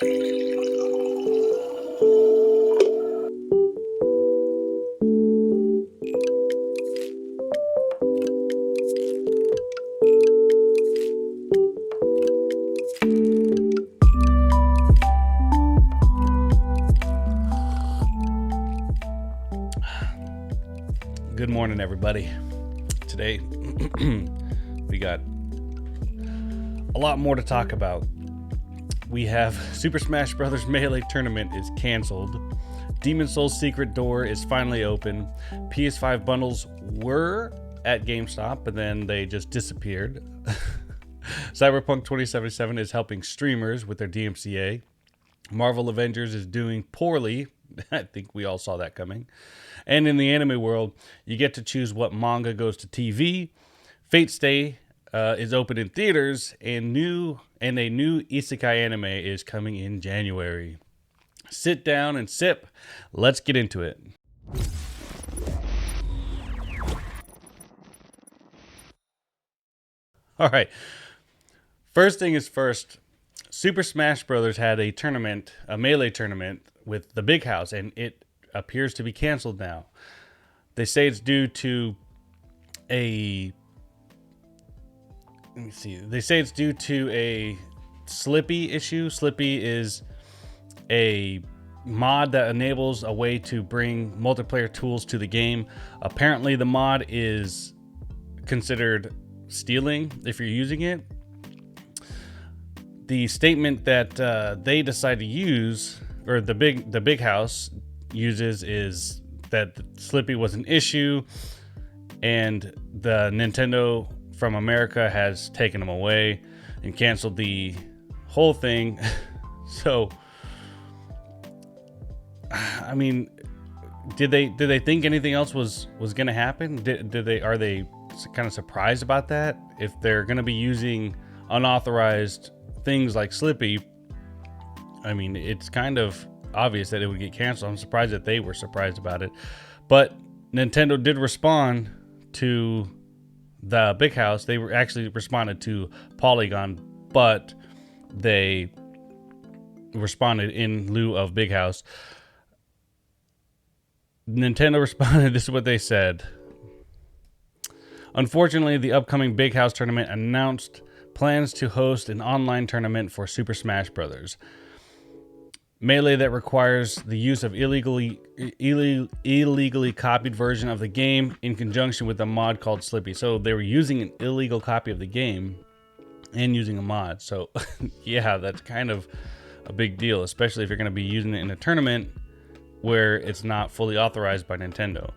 Good morning, everybody. Today, we got a lot more to talk about. We have Super Smash Bros. Melee Tournament is canceled. Demon Souls Secret Door is finally open. PS5 bundles were at GameStop, but then they just disappeared. Cyberpunk 2077 is helping streamers with their DMCA. Marvel Avengers is doing poorly. I think we all saw that coming. And in the anime world, you get to choose what manga goes to TV. Fate Stay is open in theaters, and a new isekai anime is coming in January. Sit down and sip. Let's get into it. All right. First thing is first. Super Smash Bros. Had a tournament, a melee tournament with the Big House, and it appears to be canceled now. They say it's due to a Slippy issue. Slippy is a mod that enables a way to bring multiplayer tools to the game. Apparently the mod is considered stealing if you're using it. The statement that they decide to use, or the big house uses, is that Slippy was an issue and the Nintendo from America has taken them away and canceled the whole thing. So, I mean, did they think anything else was going to happen? Are they kind of surprised about that? If they're going to be using unauthorized things like Slippy, I mean, it's kind of obvious that it would get canceled. I'm surprised that they were surprised about it. But Nintendo did respond to the Big House. They were actually responded to Polygon, but they responded in lieu of Big House. Nintendo responded, this is what they said. Unfortunately, the upcoming Big House tournament announced plans to host an online tournament for Super Smash Bros. Melee that requires the use of illegally copied version of the game in conjunction with a mod called Slippy. So they were using an illegal copy of the game and using a mod. So yeah, that's kind of a big deal, especially if you're going to be using it in a tournament where it's not fully authorized by Nintendo.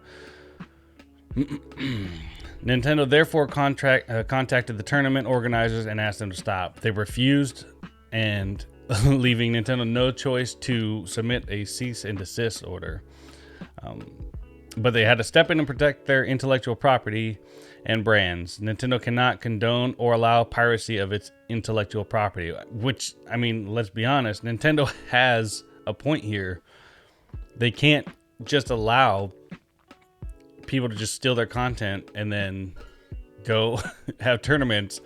Nintendo therefore contacted the tournament organizers and asked them to stop. They refused, and leaving Nintendo no choice to submit a cease and desist order. But they had to step in and protect their intellectual property and brands. Nintendo cannot condone or allow piracy of its intellectual property, which, I mean, let's be honest, Nintendo has a point here. They can't just allow people to just steal their content and then go have tournaments.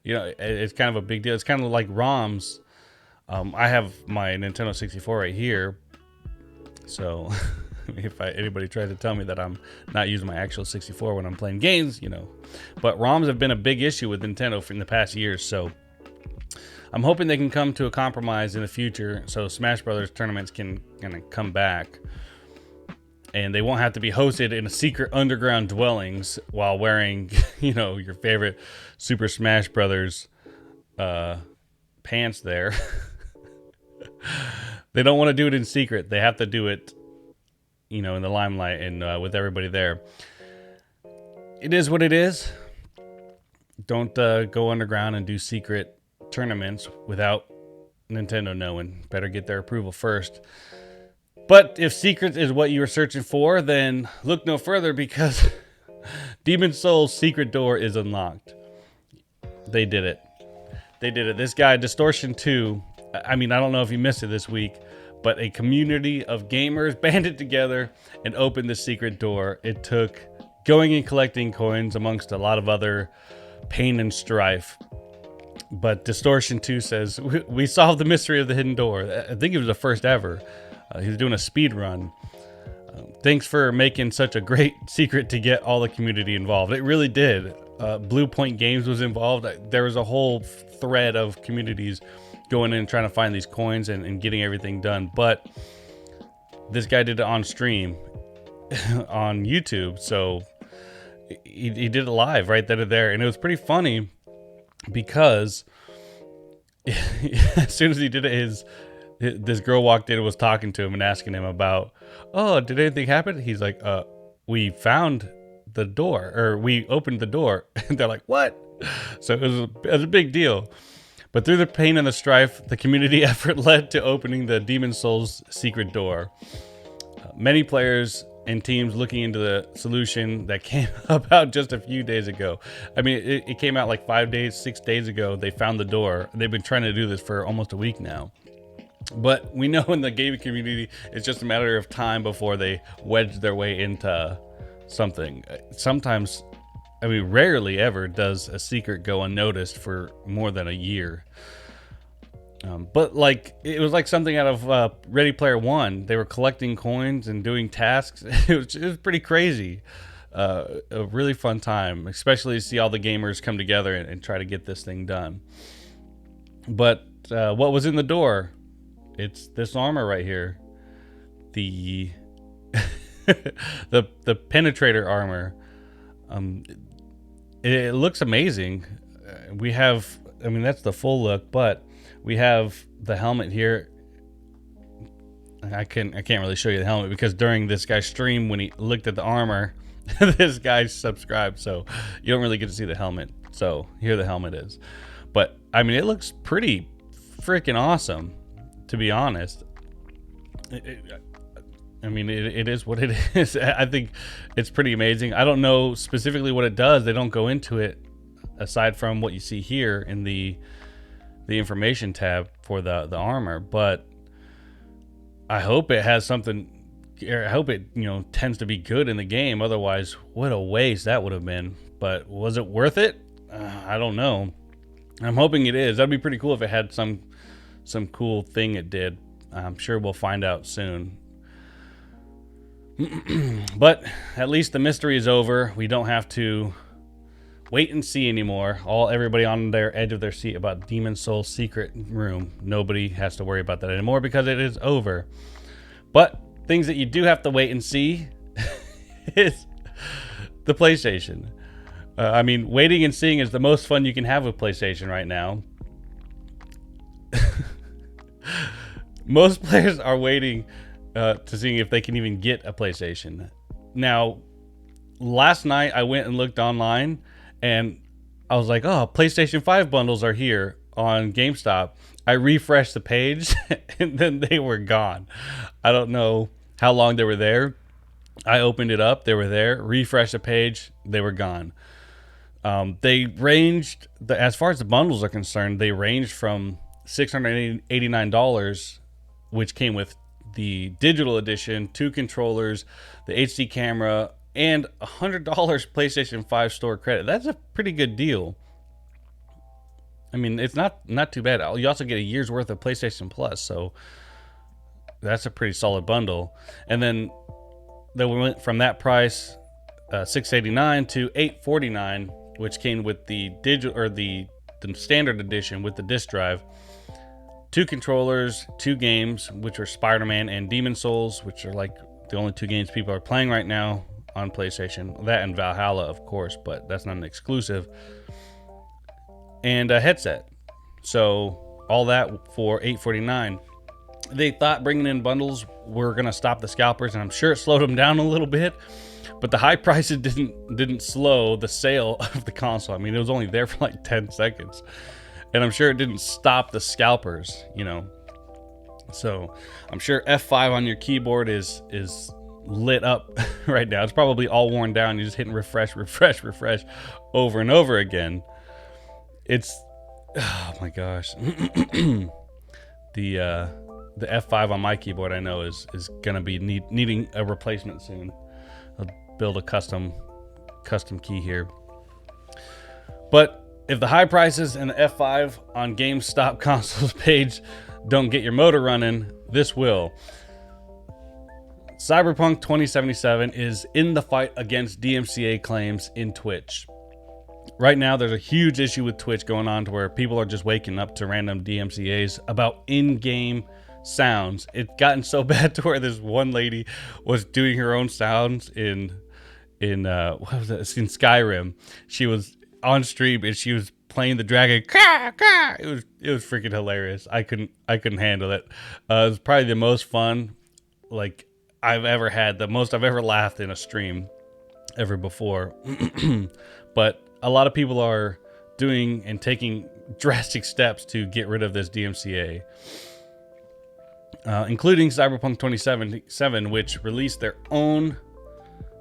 You know, it's kind of a big deal. It's kind of like ROMs. I have my Nintendo 64 right here. So if anybody tries to tell me that I'm not using my actual 64 when I'm playing games, you know. But ROMs have been a big issue with Nintendo in the past years. So I'm hoping they can come to a compromise in the future so Smash Brothers tournaments can kind of come back. And they won't have to be hosted in a secret underground dwellings while wearing, you know, your favorite Super Smash Brothers pants there. They don't want to do it in secret. They have to do it, you know, in the limelight and with everybody there. It is what it is. Don't go underground and do secret tournaments without Nintendo knowing. Better get their approval first. But if secret is what you were searching for, then look no further, because Demon Souls Secret Door is unlocked. They did it. This guy, Distortion 2, I mean, I don't know if you missed it this week, but a community of gamers banded together and opened the secret door. It took going and collecting coins amongst a lot of other pain and strife. But Distortion 2 says, we solved the mystery of the hidden door. I think it was the first ever. He was doing a speed run. Thanks for making such a great secret to get all the community involved. It really did. Blue Point Games was involved. There was a whole thread of communities going in and trying to find these coins and getting everything done. But this guy did it on stream on YouTube. So he did it live right then and there. And it was pretty funny because as soon as he did it, this girl walked in and was talking to him and asking him about, oh, did anything happen? He's like, we found the door, or we opened the door. And they're like, what? So it was a big deal. But through the pain and the strife, the community effort led to opening the Demon Souls secret door. Many players and teams looking into the solution that came about just a few days ago. I mean, it came out like 6 days ago. They found the door. They've been trying to do this for almost a week now. But we know in the gaming community, it's just a matter of time before they wedge their way into something. Sometimes, I mean, rarely ever does a secret go unnoticed for more than a year. But like, it was like something out of Ready Player One. They were collecting coins and doing tasks. It was pretty crazy. A really fun time, especially to see all the gamers come together and try to get this thing done. But what was in the door? It's this armor right here. The the penetrator armor. It looks amazing. We have, I mean, that's the full look, but we have the helmet here. I can't really show you the helmet because during this guy's stream, when he looked at the armor, this guy subscribed, so you don't really get to see the helmet. So here the helmet is. But I mean, it looks pretty freaking awesome, to be honest. I mean, it is what it is. I think it's pretty amazing. I don't know specifically what it does. They don't go into it aside from what you see here in the information tab for the armor. But I hope it has something. I hope it, tends to be good in the game. Otherwise, what a waste that would have been. But was it worth it? I don't know. I'm hoping it is. That'd be pretty cool if it had some cool thing it did. I'm sure we'll find out soon. But at least the mystery is over. We don't have to wait and see anymore. Everybody on their edge of their seat about Demon Soul's secret room. Nobody has to worry about that anymore because it is over. But things that you do have to wait and see is the PlayStation. I mean, waiting and seeing is the most fun you can have with PlayStation right now. Most players are waiting to see if they can even get a PlayStation. Now, last night I went and looked online and I was like, oh, PlayStation 5 bundles are here on GameStop. I refreshed the page and then they were gone. I don't know how long they were there. I opened it up, they were there. Refreshed the page, they were gone. They ranged, as far as the bundles are concerned, they ranged from $689, which came with the digital edition, 2 controllers, the HD camera, and $100 PlayStation 5 store credit. That's a pretty good deal. I mean, it's not too bad. You also get a year's worth of PlayStation Plus, so that's a pretty solid bundle. And then we went from that price, $689 to $849, which came with the digital or the standard edition with the disc drive. 2 controllers, 2 games, which are Spider-Man and Demon Souls, which are like the only 2 games people are playing right now on PlayStation. That and Valhalla, of course, but that's not an exclusive. And a headset. So all that for $849. They thought bringing in bundles were going to stop the scalpers, and I'm sure it slowed them down a little bit. But the high prices didn't slow the sale of the console. I mean, it was only there for like 10 seconds. And I'm sure it didn't stop the scalpers, So I'm sure F5 on your keyboard is lit up right now. It's probably all worn down. You're just hitting refresh over and over again. Oh my gosh. The F5 on my keyboard, I know, is gonna be needing a replacement soon. I'll build a custom key here. But If the high prices and the F5 on GameStop consoles page don't get your motor running, this will. Cyberpunk 2077 is in the fight against DMCA claims in Twitch. Right now, there's a huge issue with Twitch going on to where people are just waking up to random DMCAs about in-game sounds. It's gotten so bad to where this one lady was doing her own sounds in what was that? In Skyrim. She was on stream and she was playing the dragon. It was freaking hilarious. I couldn't handle it. It was probably the most fun like I've ever had, the most I've ever laughed in a stream ever before. But a lot of people are doing and taking drastic steps to get rid of this DMCA, including Cyberpunk 2077, which released their own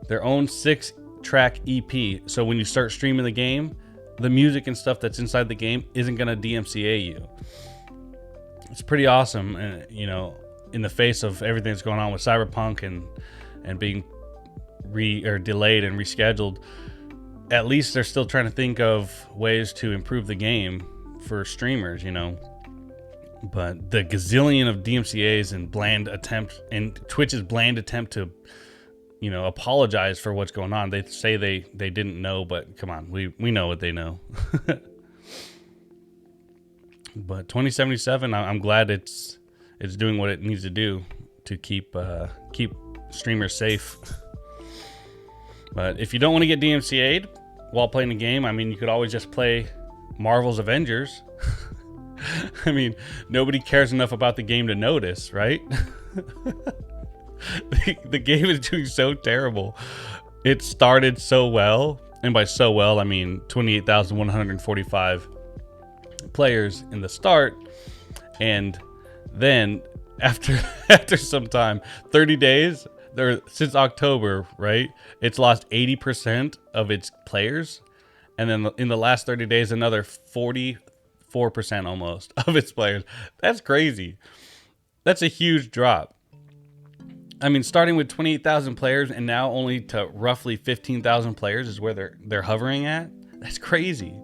6-track EP. So when you start streaming the game, the music and stuff that's inside the game isn't going to DMCA you. It's pretty awesome, and in the face of everything that's going on with Cyberpunk and being delayed and rescheduled, at least they're still trying to think of ways to improve the game for streamers, But the gazillion of DMCAs and Twitch's bland attempt to, apologize for what's going on. They say they didn't know, but come on, we know what they know. But 2077, I'm glad it's doing what it needs to do to keep streamers safe. But if you don't want to get DMCA'd while playing the game, you could always just play Marvel's Avengers. Nobody cares enough about the game to notice, right? The game is doing so terrible. It started so well, and by so well, 28,145 players in the start, and then after some time, 30 days, since October, right? It's lost 80% of its players, and then in the last 30 days, another 44% almost of its players. That's crazy. That's a huge drop. Starting with 28,000 players and now only to roughly 15,000 players is where they're hovering at. That's crazy.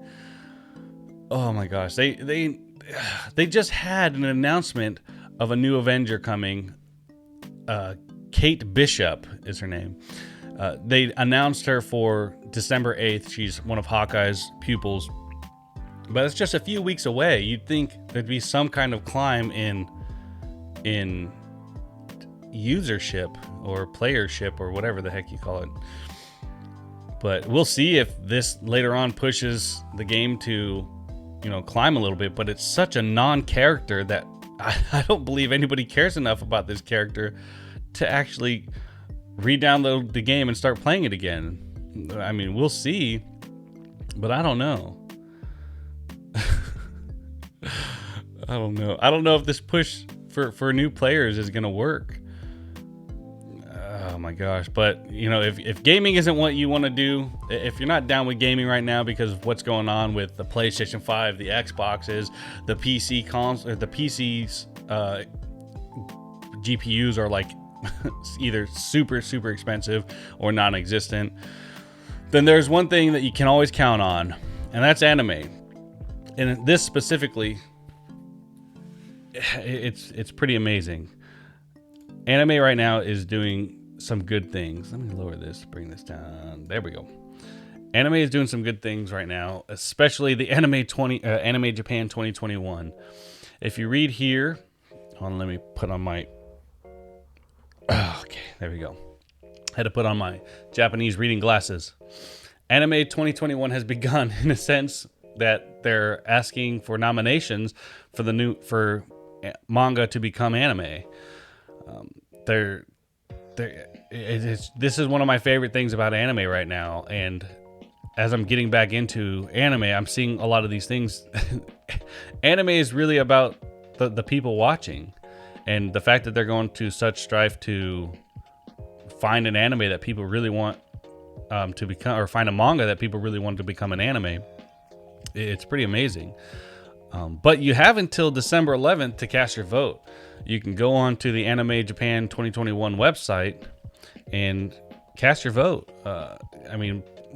Oh my gosh, they just had an announcement of a new Avenger coming. Kate Bishop is her name. They announced her for December 8th. She's one of Hawkeye's pupils. But it's just a few weeks away. You'd think there'd be some kind of climb in usership or playership or whatever the heck you call it. But we'll see if this later on pushes the game to, climb a little bit. But it's such a non-character that I don't believe anybody cares enough about this character to actually re-download the game and start playing it again. We'll see, but I don't know. I don't know if this push for new players is gonna work. Oh my gosh. But if gaming isn't what you want to do, if you're not down with gaming right now because of what's going on with the PlayStation 5, the Xboxes, the PC console, the PCs, GPUs are like either super expensive or non-existent, then there's one thing that you can always count on, and that's anime. And this specifically, it's pretty amazing. Anime right now is doing some good things. Let me lower this, bring this down. There we go. Anime is doing some good things right now, especially the Anime Japan 2021. If you read here, let me put on my... okay, there we go. Had to put on my Japanese reading glasses. Anime 2021 has begun in a sense that they're asking for nominations for manga to become anime. This is one of my favorite things about anime right now, and as I'm getting back into anime, I'm seeing a lot of these things. Anime is really about the people watching, and the fact that they're going to such strife to find an anime that people really want to become, or find a manga that people really want to become an anime. It's pretty amazing. But you have until December 11th to cast your vote. You can go on to the Anime Japan 2021 website and cast your vote.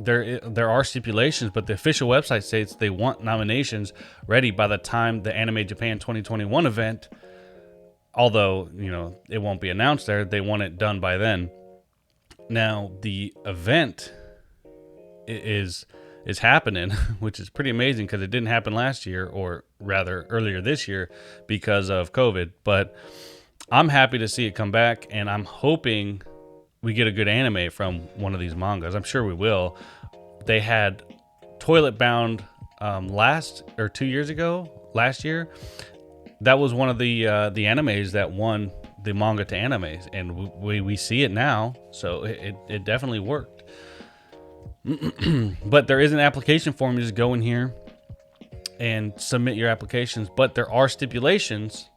there are stipulations, but the official website states they want nominations ready by the time the Anime Japan 2021 event. Although, it won't be announced there, they want it done by then. Now, the event is happening, which is pretty amazing because it didn't happen last year, or rather earlier this year, because of COVID. But I'm happy to see it come back, and I'm hoping we get a good anime from one of these mangas. I'm sure we will. They had Toilet Bound last year. That was one of the animes that won the manga to animes, and we see it now, so it definitely worked. But there is an application form. You just go in here and submit your applications, but there are stipulations.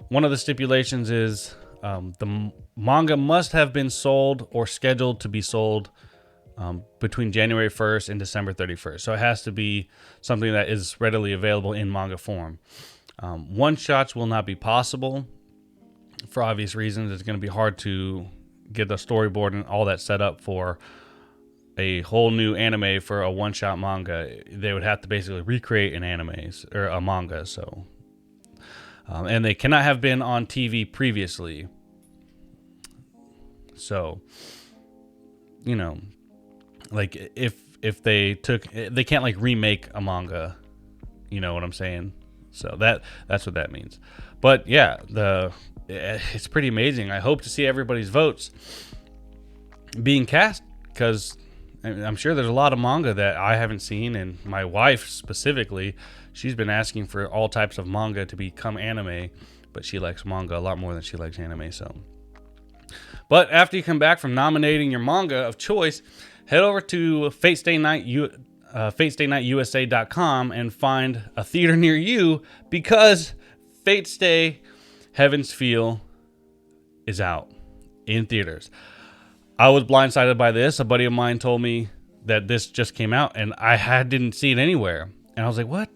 One of the stipulations is the manga must have been sold or scheduled to be sold between January 1st and December 31st. So it has to be something that is readily available in manga form. One-shots will not be possible for obvious reasons. It's going to be hard to get the storyboard and all that set up for a whole new anime for a one-shot manga. They would have to basically recreate an anime or a manga. So, and they cannot have been on TV previously. So, like if they can't like remake a manga, you know what I'm saying? So that's what that means. But yeah, it's pretty amazing. I hope to see everybody's votes being cast, because I'm sure there's a lot of manga that I haven't seen, and my wife specifically, she's been asking for all types of manga to become anime, but she likes manga a lot more than she likes anime. So, but after you come back from nominating your manga of choice, head over to FateStayNightUSA.com and find a theater near you, because Fate Stay Heaven's Feel is out in theaters. I was blindsided by this. A buddy of mine told me that this just came out, and I didn't see it anywhere. And I was like, what?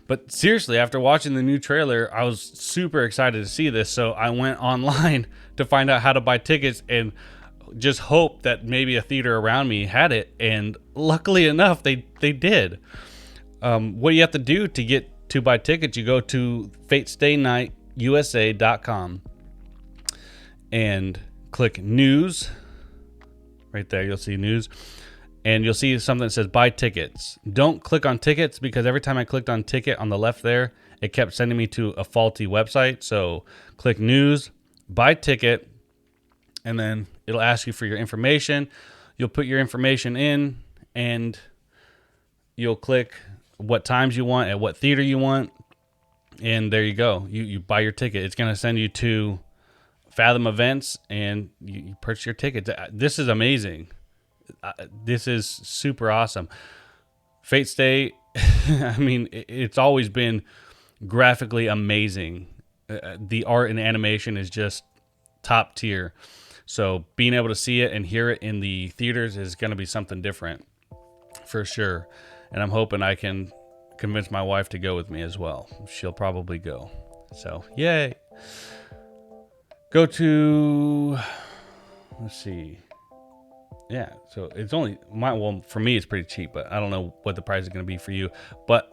But seriously, after watching the new trailer, I was super excited to see this. So I went online to find out how to buy tickets and just hope that maybe a theater around me had it. And luckily enough, they did. What you have to do to buy tickets, you go to FateStayNightUSA.com and click news. Right there, you'll see news, and you'll see something that says buy tickets. Don't click on tickets, because every time I clicked on ticket on the left there, it kept sending me to a faulty website. So click news, buy ticket, and then it'll ask you for your information. You'll put your information in, and you'll click what times you want at what theater you want, and there you go. You buy your ticket. It's going to send you to Fathom Events, and you purchase your ticket. This is amazing. This is super awesome. Fate Stay, I mean, it's always been graphically amazing. The art and animation is just top tier. So being able to see it and hear it in the theaters is going to be something different for sure. And I'm hoping I can convince my wife to go with me as well. She'll probably go. So, yay. Go to, let's see. Yeah, so it's only, for me, it's pretty cheap, but I don't know what the price is going to be for you. But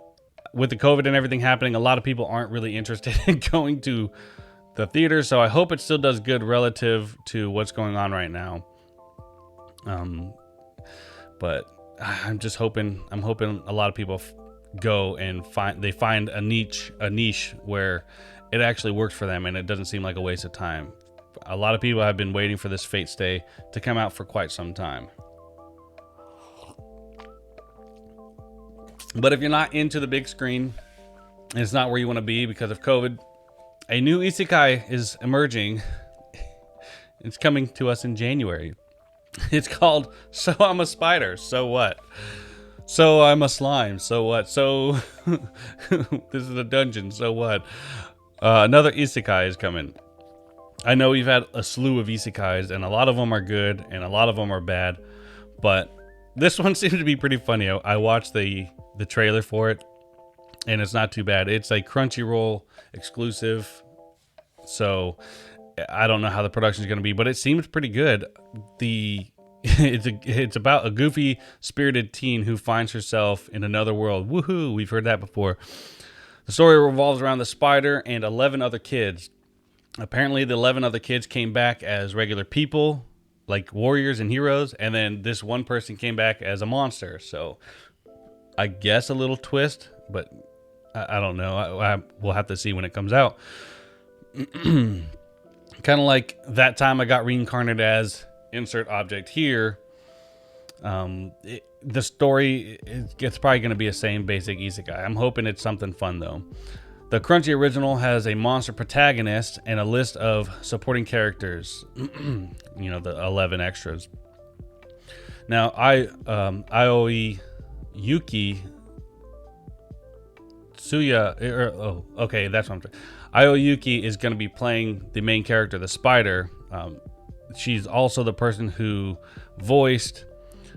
with the COVID and everything happening, a lot of people aren't really interested in going to the theater. So I hope it still does good relative to what's going on right now. But I'm hoping a lot of people go and find a niche where it actually works for them and it doesn't seem like a waste of time. A lot of people have been waiting for this Fate Stay to come out for quite some time. But if you're not into the big screen, and it's not where you want to be because of COVID, a new isekai is emerging. It's coming to us in January. It's called So I'm a Spider, So What? So I'm a Slime, So What? So this is a dungeon, So What? Another isekai is coming. I know we've had a slew of isekais, and a lot of them are good, and a lot of them are bad, but this one seemed to be pretty funny. I watched the trailer for it, and it's not too bad. It's a Crunchyroll exclusive, so I don't know how the production is going to be, but it seems pretty good. The It's about a goofy, spirited teen who finds herself in another world. Woohoo! We've heard that before. The story revolves around the spider and 11 other kids. Apparently, the 11 other kids came back as regular people, like warriors and heroes, and then this one person came back as a monster. So, I guess a little twist, but I don't know. We'll have to see when it comes out. Kind of like that time I got reincarnated as insert object here. The story, it's probably going to be the same basic isekai. I'm hoping it's something fun though. The Crunchy original has a monster protagonist and a list of supporting characters. The 11 extras. Now, Aoi Yuki Tsuya. Okay, that's what I'm saying. Aoi Yuki is going to be playing the main character, the spider. She's also the person who voiced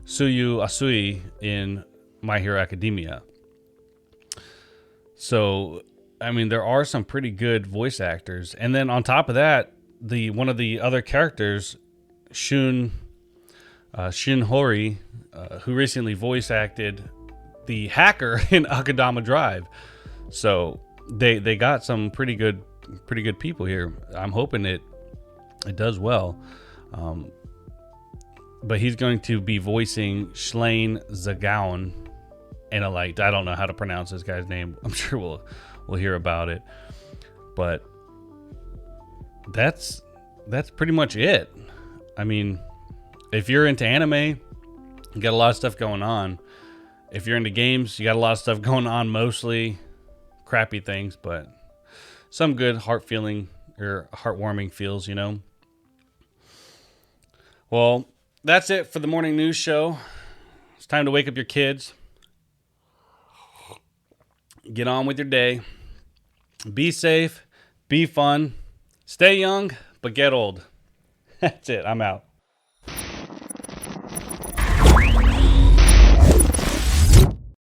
Tsuyu Asui in My Hero Academia. So, I mean, there are some pretty good voice actors. And then on top of that, one of the other characters, Shin Hori, who recently voice acted the hacker in Akadama Drive. So they got some pretty good people here. I'm hoping it does well. But he's going to be voicing Schlein Zagaon. And I don't know how to pronounce this guy's name. I'm sure we'll hear about it. But that's pretty much it. I mean, if you're into anime, you got a lot of stuff going on. If you're into games, you got a lot of stuff going on, mostly crappy things, but some good heartwarming feels, Well, that's it for the morning news show. It's time to wake up your kids. Get on with your day. Be safe. Be fun. Stay young, but get old. That's it. I'm out.